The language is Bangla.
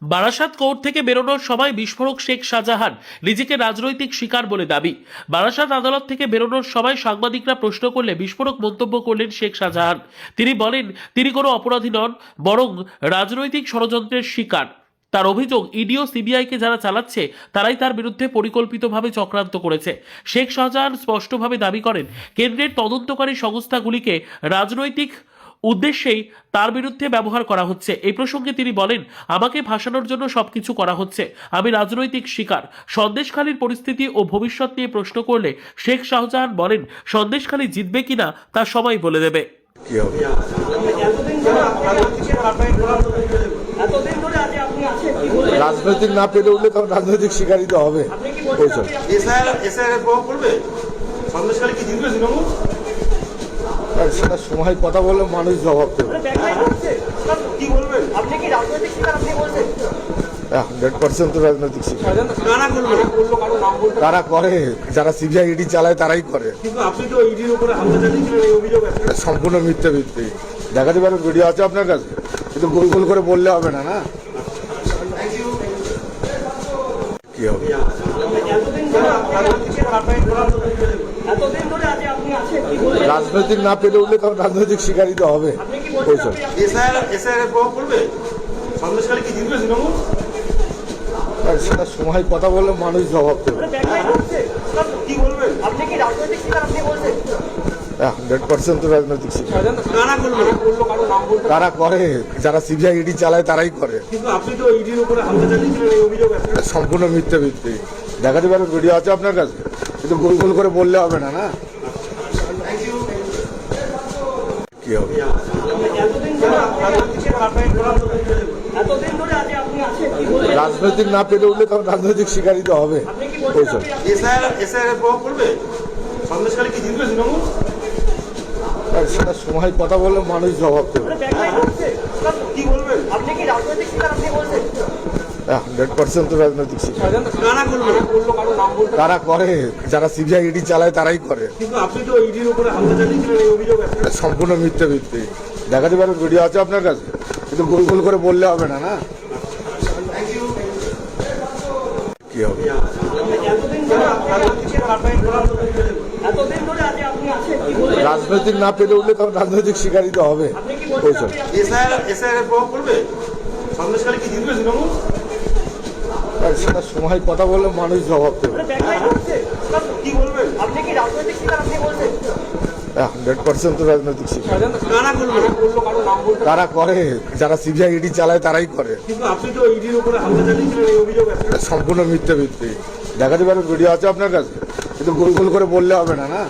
বারাসাত কোর্ট থেকে বেরোনোর সময় বিস্ফোরক শেখ শাহজাহান নিজেকে রাজনৈতিক শিকার বলে দাবি। বারাসাত আদালত থেকে বেরোনোর সময় সাংবাদিকরা প্রশ্ন করলে বিস্ফোরক মন্তব্য করলেন শেখ শাহজাহান। তিনি বলেন তিনি কোনো অপরাধী নন, বরং রাজনৈতিক ষড়যন্ত্রের শিকার। তার অভিযোগ ইডি ও সিবিআইকে যারা চালাচ্ছে তারাই তার বিরুদ্ধে পরিকল্পিতভাবে চক্রান্ত করেছে। শেখ শাহজাহান স্পষ্টভাবে দাবি করেন কেন্দ্রের তদন্তকারী সংস্থাগুলিকে রাজনৈতিক উদ্দেশ্যেই তার বিরুদ্ধে ব্যবহার করা হচ্ছে। এই প্রসঙ্গে তিনি বলেন, আমাকে ভাসানোর জন্য সবকিছু করা হচ্ছে, আমি রাজনৈতিক শিকার। সন্দেশখালীর পরিস্থিতি ও ভবিষ্যৎ নিয়ে প্রশ্ন করলে শেখ শাহজাহান বলেন সন্দেশখালী জিতবে কিনা তা সময় বলে দেবে। রাজনৈতিক না পেরে উঠলে তখন রাজনৈতিক শিকারই তো হবে। সেটা সময় কথা বললে মানুষ জবাব দেবে। 100% তো রাজনৈতিক শিকার। তারা করে, যারা সিবিআই ইডি চালায় তারাই করে। সম্পূর্ণ মিথ্যে ভিত্তি। দেখাতে পারেন, ভিডিও আছে আপনার কাছে, কিন্তু গোল গোল করে বললে হবে না। না কি হবে? রাজনৈতিক না পেরে উঠলে তখন রাজনৈতিক শিকারই তো হবে। সেটা সময় কথা বললে মানুষ জবাব দেবে। 100% তো রাজনৈতিক শিকার। তারা করে, যারা সিবিআই ইডি চালায় তারাই করে। সম্পূর্ণ মিথ্যে ভিত্তি। দেখাতে পারেন, ভিডিও আছে আপনার কাছে, কিন্তু গোল গোল করে বললে হবে না। না কি হবে? রাজনৈতিক না পেরে উঠলে তখন রাজনৈতিক শিকারই তো হবে। সেটা সময় কথা বললে মানুষ জবাব দেবে। 100% তো রাজনৈতিক শিকার। তারা করে, যারা সিবিআই ইডি চালায় তারাই করে। সম্পূর্ণ মিথ্যে ভিত্তি। দেখাতে পারেন, ভিডিও আছে আপনার কাছে, কিন্তু গোল গোল করে বললে হবে না। না কি হবে? রাজনৈতিক না পেরে উঠলে তখন রাজনৈতিক শিকারই তো হবে। সেটা সময় কথা বললে মানুষ জবাব দেবে। 100% তো রাজনৈতিক শিকার। তারা করে, যারা সিবিআই ইডি চালায় তারাই করে। সম্পূর্ণ মিথ্যে ভিত্তি। দেখাতে পারেন, ভিডিও আছে আপনার কাছে, কিন্তু গোল গোল করে বললে হবে না। না